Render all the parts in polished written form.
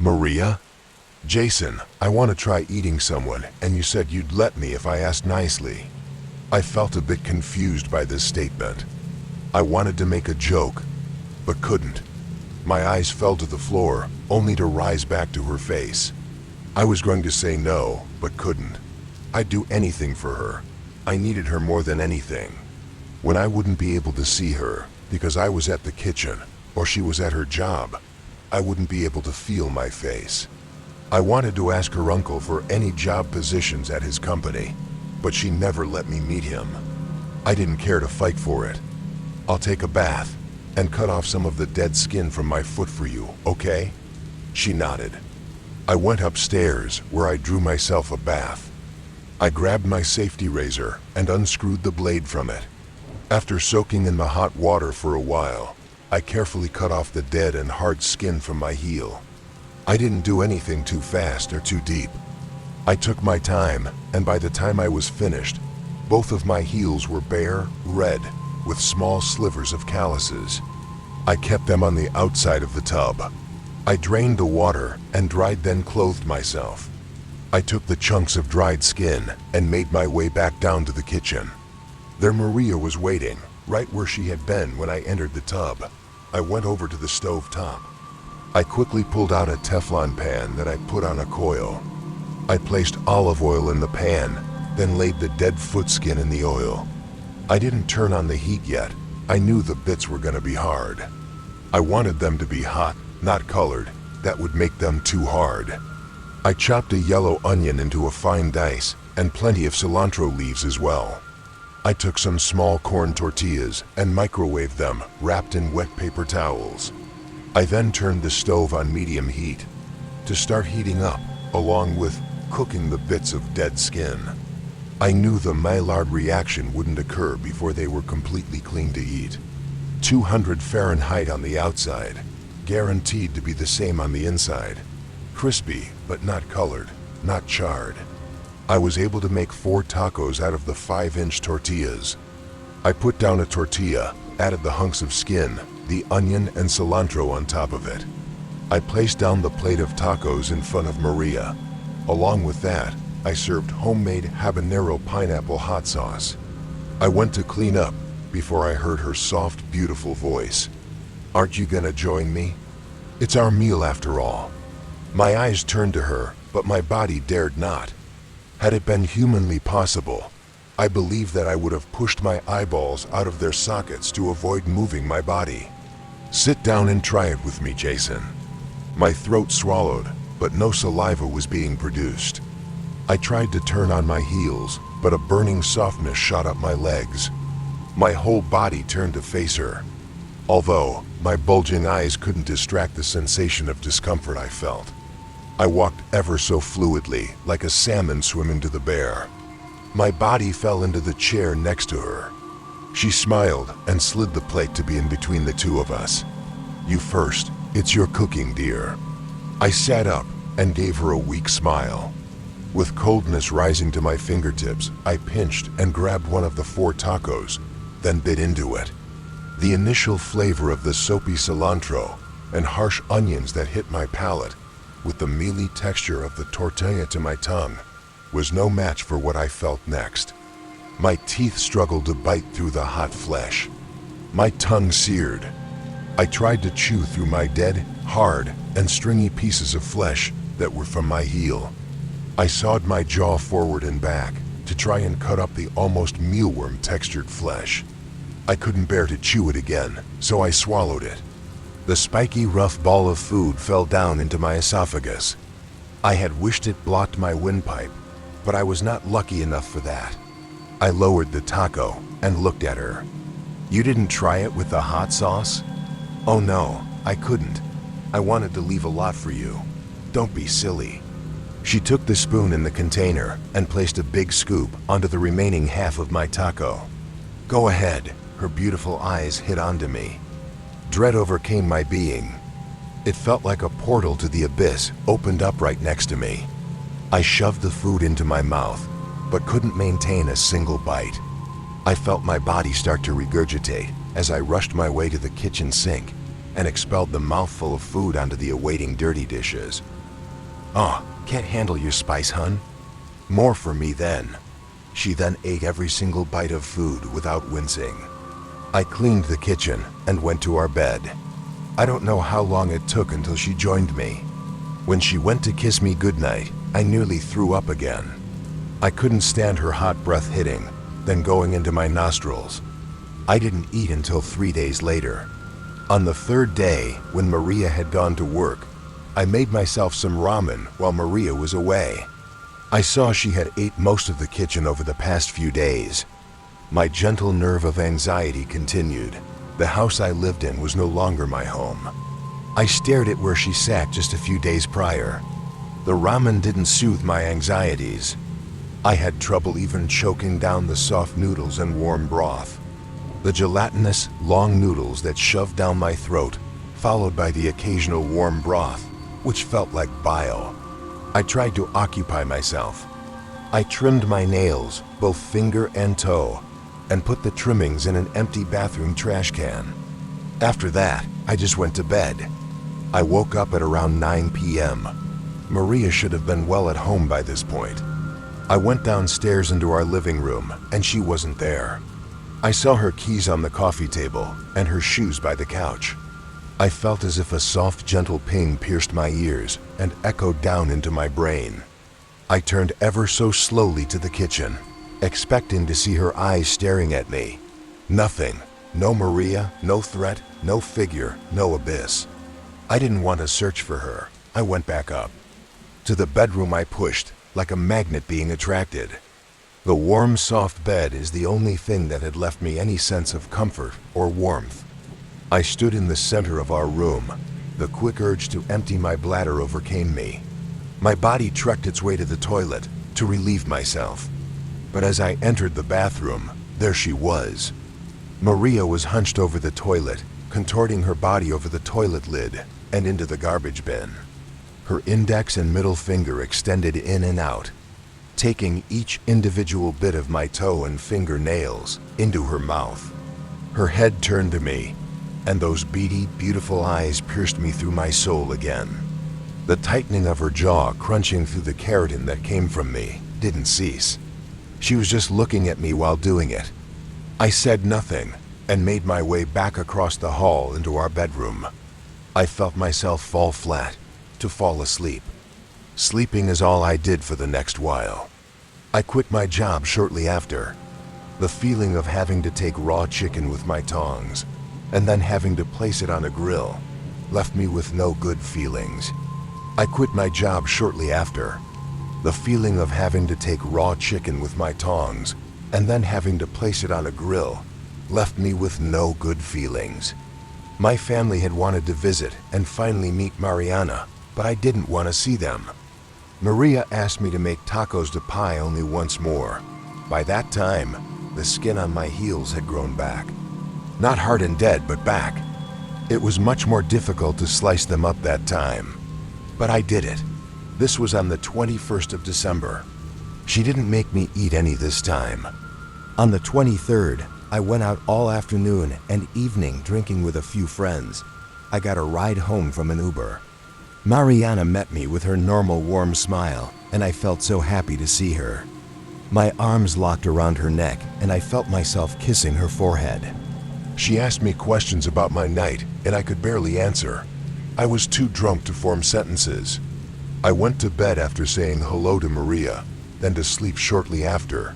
Maria? Jason, I want to try eating someone, and you said you'd let me if I asked nicely. I felt a bit confused by this statement. I wanted to make a joke, but couldn't. My eyes fell to the floor, only to rise back to her face. I was going to say no, but couldn't. I'd do anything for her. I needed her more than anything. When I wouldn't be able to see her, because I was at the kitchen, or she was at her job, I wouldn't be able to feel my face. I wanted to ask her uncle for any job positions at his company, but she never let me meet him. I didn't care to fight for it. I'll take a bath and cut off some of the dead skin from my foot for you, okay? She nodded. I went upstairs, where I drew myself a bath. I grabbed my safety razor and unscrewed the blade from it. After soaking in the hot water for a while, I carefully cut off the dead and hard skin from my heel. I didn't do anything too fast or too deep. I took my time, and by the time I was finished, both of my heels were bare, red, with small slivers of calluses. I kept them on the outside of the tub. I drained the water and dried, then clothed myself. I took the chunks of dried skin and made my way back down to the kitchen. There Maria was waiting, right where she had been when I entered the tub. I went over to the stove top. I quickly pulled out a Teflon pan that I put on a coil. I placed olive oil in the pan, then laid the dead foot skin in the oil. I didn't turn on the heat yet. I knew the bits were gonna be hard. I wanted them to be hot, not colored. That would make them too hard. I chopped a yellow onion into a fine dice, and plenty of cilantro leaves as well. I took some small corn tortillas and microwaved them, wrapped in wet paper towels. I then turned the stove on medium heat to start heating up, along with cooking the bits of dead skin. I knew the Maillard reaction wouldn't occur before they were completely clean to eat. 200 Fahrenheit on the outside, guaranteed to be the same on the inside. Crispy, but not colored, not charred. I was able to make 4 tacos out of the 5-inch tortillas. I put down a tortilla, added the hunks of skin, the onion and cilantro on top of it. I placed down the plate of tacos in front of Maria. Along with that, I served homemade habanero pineapple hot sauce. I went to clean up before I heard her soft, beautiful voice. "Aren't you gonna join me? It's our meal after all." My eyes turned to her, but my body dared not. Had it been humanly possible, I believe that I would have pushed my eyeballs out of their sockets to avoid moving my body. "Sit down and try it with me, Jason." My throat swallowed, but no saliva was being produced. I tried to turn on my heels, but a burning softness shot up my legs. My whole body turned to face her, although my bulging eyes couldn't distract the sensation of discomfort I felt. I walked ever so fluidly, like a salmon swimming to the bear. My body fell into the chair next to her. She smiled and slid the plate to be in between the two of us. "You first. It's your cooking, dear." I sat up and gave her a weak smile. With coldness rising to my fingertips, I pinched and grabbed one of the 4 tacos, then bit into it. The initial flavor of the soapy cilantro and harsh onions that hit my palate, with the mealy texture of the tortilla to my tongue, was no match for what I felt next. My teeth struggled to bite through the hot flesh. My tongue seared. I tried to chew through my dead, hard, and stringy pieces of flesh that were from my heel. I sawed my jaw forward and back to try and cut up the almost mealworm-textured flesh. I couldn't bear to chew it again, so I swallowed it. The spiky, rough ball of food fell down into my esophagus. I had wished it blocked my windpipe, but I was not lucky enough for that. I lowered the taco and looked at her. "You didn't try it with the hot sauce?" "Oh no, I couldn't. I wanted to leave a lot for you. Don't be silly." She took the spoon in the container and placed a big scoop onto the remaining half of my taco. "Go ahead." Her beautiful eyes hit onto me. Dread overcame my being. It felt like a portal to the abyss opened up right next to me. I shoved the food into my mouth, but couldn't maintain a single bite. I felt my body start to regurgitate as I rushed my way to the kitchen sink and expelled the mouthful of food onto the awaiting dirty dishes. "Oh, can't handle your spice, hun?" "More for me then." She then ate every single bite of food without wincing. I cleaned the kitchen and went to our bed. I don't know how long it took until she joined me. When she went to kiss me goodnight, I nearly threw up again. I couldn't stand her hot breath hitting, then going into my nostrils. I didn't eat until 3 days later. On the third day, when Maria had gone to work, I made myself some ramen while Maria was away. I saw she had ate most of the kitchen over the past few days. My gentle nerve of anxiety continued. The house I lived in was no longer my home. I stared at where she sat just a few days prior. The ramen didn't soothe my anxieties. I had trouble even choking down the soft noodles and warm broth. The gelatinous, long noodles that shoved down my throat, followed by the occasional warm broth, which felt like bile. I tried to occupy myself. I trimmed my nails, both finger and toe, and put the trimmings in an empty bathroom trash can. After that, I just went to bed. I woke up at around 9 p.m. Maria should have been well at home by this point. I went downstairs into our living room, and she wasn't there. I saw her keys on the coffee table and her shoes by the couch. I felt as if a soft, gentle ping pierced my ears and echoed down into my brain. I turned ever so slowly to the kitchen, expecting to see her eyes staring at me. Nothing. No Maria, no threat, no figure, no abyss. I didn't want to search for her. I went back up. To the bedroom I pushed, like a magnet being attracted. The warm, soft bed is the only thing that had left me any sense of comfort or warmth. I stood in the center of our room. The quick urge to empty my bladder overcame me. My body trekked its way to the toilet to relieve myself. But as I entered the bathroom, there she was. Maria was hunched over the toilet, contorting her body over the toilet lid and into the garbage bin. Her index and middle finger extended in and out, taking each individual bit of my toe and fingernails into her mouth. Her head turned to me, and those beady, beautiful eyes pierced me through my soul again. The tightening of her jaw crunching through the keratin that came from me didn't cease. She was just looking at me while doing it. I said nothing and made my way back across the hall into our bedroom. I felt myself fall flat, to fall asleep. Sleeping is all I did for the next while. I quit my job shortly after. The feeling of having to take raw chicken with my tongs and then having to place it on a grill left me with no good feelings. I quit my job shortly after. The feeling of having to take raw chicken with my tongs and then having to place it on a grill left me with no good feelings. My family had wanted to visit and finally meet Mariana, but I didn't want to see them. Maria asked me to make tacos de pie only once more. By that time, the skin on my heels had grown back. Not hard and dead, but back. It was much more difficult to slice them up that time. But I did it. This was on the 21st of December. She didn't make me eat any this time. On the 23rd, I went out all afternoon and evening drinking with a few friends. I got a ride home from an Uber. Mariana met me with her normal warm smile, and I felt so happy to see her. My arms locked around her neck, and I felt myself kissing her forehead. She asked me questions about my night, and I could barely answer. I was too drunk to form sentences. I went to bed after saying hello to Maria, then to sleep shortly after.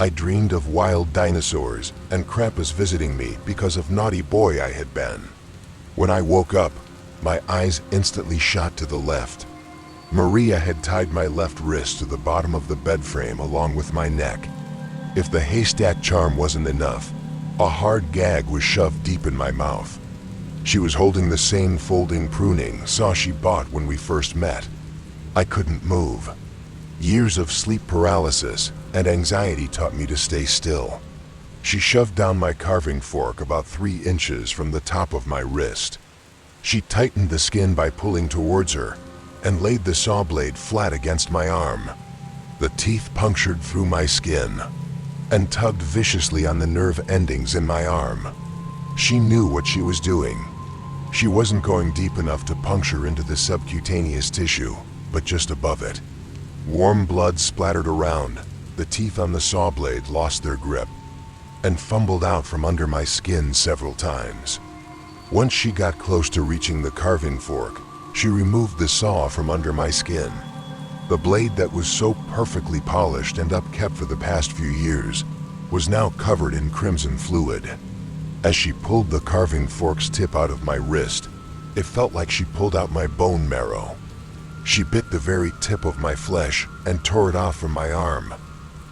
I dreamed of wild dinosaurs and Krampus visiting me because of naughty boy I had been. When I woke up, my eyes instantly shot to the left. Maria had tied my left wrist to the bottom of the bed frame along with my neck. If the haystack charm wasn't enough, a hard gag was shoved deep in my mouth. She was holding the same folding pruning saw she bought when we first met. I couldn't move. Years of sleep paralysis and anxiety taught me to stay still. She shoved down my carving fork about 3 inches from the top of my wrist. She tightened the skin by pulling towards her and laid the saw blade flat against my arm. The teeth punctured through my skin and tugged viciously on the nerve endings in my arm. She knew what she was doing. She wasn't going deep enough to puncture into the subcutaneous tissue, but just above it. Warm blood splattered around. The teeth on the saw blade lost their grip and fumbled out from under my skin several times. Once she got close to reaching the carving fork, she removed the saw from under my skin. The blade that was so perfectly polished and upkept for the past few years was now covered in crimson fluid. As she pulled the carving fork's tip out of my wrist, it felt like she pulled out my bone marrow. She bit the very tip of my flesh and tore it off from my arm.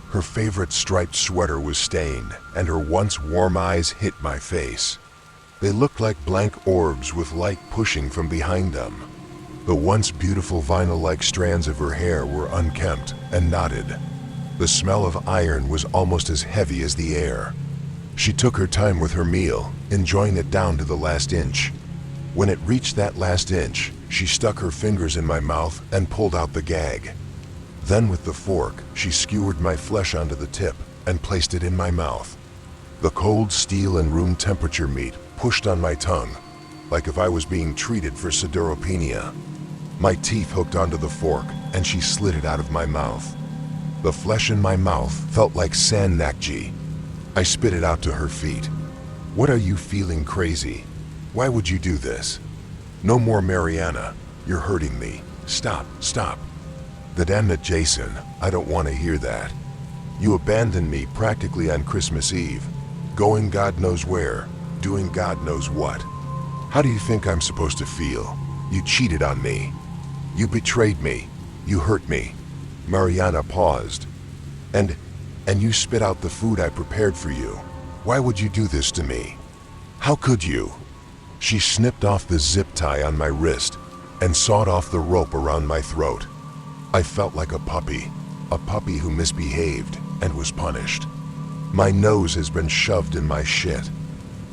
Her favorite striped sweater was stained, and her once warm eyes hit my face. They looked like blank orbs with light pushing from behind them. The once beautiful vinyl-like strands of her hair were unkempt and knotted. The smell of iron was almost as heavy as the air. She took her time with her meal, enjoying it down to the last inch. When it reached that last inch, she stuck her fingers in my mouth and pulled out the gag. Then with the fork, she skewered my flesh onto the tip and placed it in my mouth. The cold steel and room temperature meat pushed on my tongue, like if I was being treated for sideropenia. My teeth hooked onto the fork, and she slid it out of my mouth. The flesh in my mouth felt like sand nakji. I spit it out to her feet. "What are you feeling crazy? Why would you do this? No more Mariana. You're hurting me. Stop, stop." "The damn it, Jason, I don't want to hear that. You abandoned me practically on Christmas Eve, going God knows where, doing God knows what. How do you think I'm supposed to feel? You cheated on me. You betrayed me. You hurt me." Mariana paused. And you spit out the food I prepared for you. Why would you do this to me? How could you?" She snipped off the zip tie on my wrist and sawed off the rope around my throat. I felt like a puppy who misbehaved and was punished. My nose has been shoved in my shit.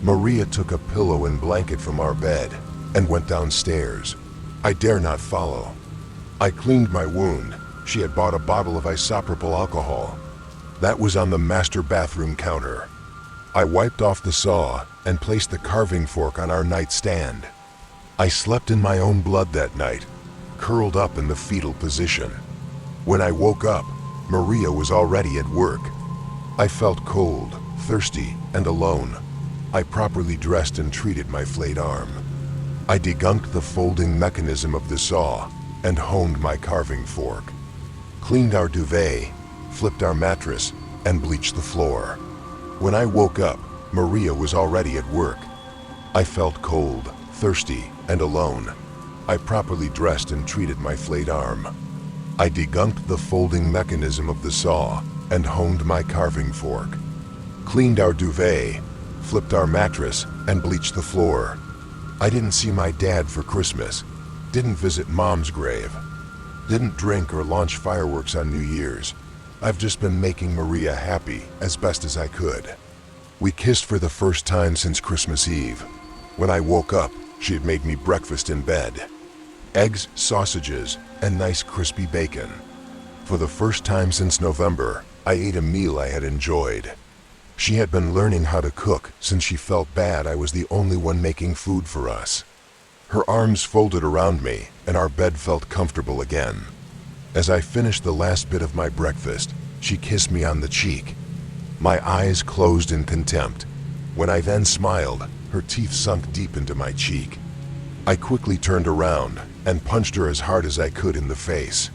Maria took a pillow and blanket from our bed and went downstairs. I dare not follow. I cleaned my wound. She had bought a bottle of isopropyl alcohol. That was on the master bathroom counter. I wiped off the saw and placed the carving fork on our nightstand. I slept in my own blood that night, curled up in the fetal position. When I woke up, Maria was already at work. I felt cold, thirsty, and alone. I properly dressed and treated my flayed arm. I degunked the folding mechanism of the saw and honed my carving fork. Cleaned our duvet, flipped our mattress, and bleached the floor. When I woke up, Maria was already at work. I felt cold, thirsty, and alone. I properly dressed and treated my flayed arm. I degunked the folding mechanism of the saw and honed my carving fork. Cleaned our duvet, flipped our mattress, and bleached the floor. I didn't see my dad for Christmas, didn't visit Mom's grave, didn't drink or launch fireworks on New Year's. I've just been making Maria happy as best as I could. We kissed for the first time since Christmas Eve. When I woke up, she had made me breakfast in bed. Eggs, sausages, and nice crispy bacon. For the first time since November, I ate a meal I had enjoyed. She had been learning how to cook since she felt bad I was the only one making food for us. Her arms folded around me, and our bed felt comfortable again. As I finished the last bit of my breakfast, she kissed me on the cheek. My eyes closed in contempt. When I then smiled, her teeth sunk deep into my cheek. I quickly turned around and punched her as hard as I could in the face.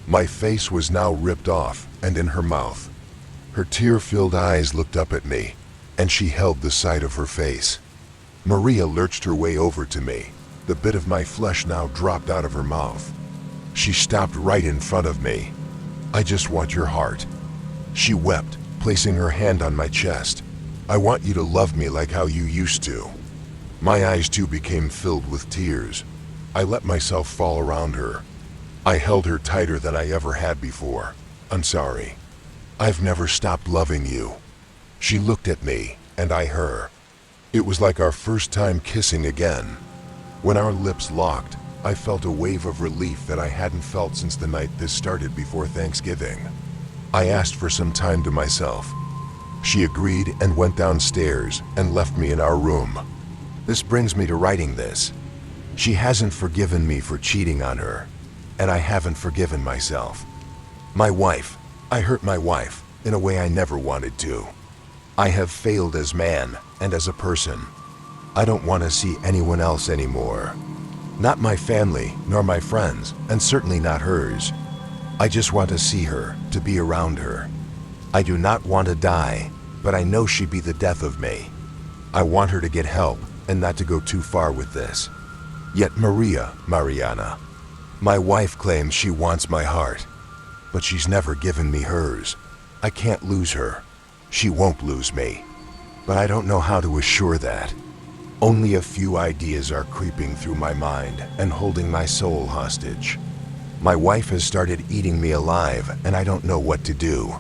My face was now ripped off and in her mouth. Her tear-filled eyes looked up at me, and she held the side of her face. Maria lurched her way over to me. The bit of my flesh now dropped out of her mouth. She stopped right in front of me. "I just want your heart." She wept, placing her hand on my chest. "I want you to love me like how you used to." My eyes too became filled with tears. I let myself fall around her. I held her tighter than I ever had before. "I'm sorry. I've never stopped loving you." She looked at me, and I her. It was like our first time kissing again. When our lips locked, I felt a wave of relief that I hadn't felt since the night this started before Thanksgiving. I asked for some time to myself. She agreed and went downstairs and left me in our room. This brings me to writing this. She hasn't forgiven me for cheating on her, and I haven't forgiven myself. My wife. I hurt my wife in a way I never wanted to. I have failed as man and as a person. I don't want to see anyone else anymore. Not my family, nor my friends, and certainly not hers. I just want to see her, to be around her. I do not want to die, but I know she'd be the death of me. I want her to get help and not to go too far with this. Yet Mariana, my wife claims she wants my heart, but she's never given me hers. I can't lose her. She won't lose me. But I don't know how to assure that. Only a few ideas are creeping through my mind and holding my soul hostage. My wife has started eating me alive, and I don't know what to do.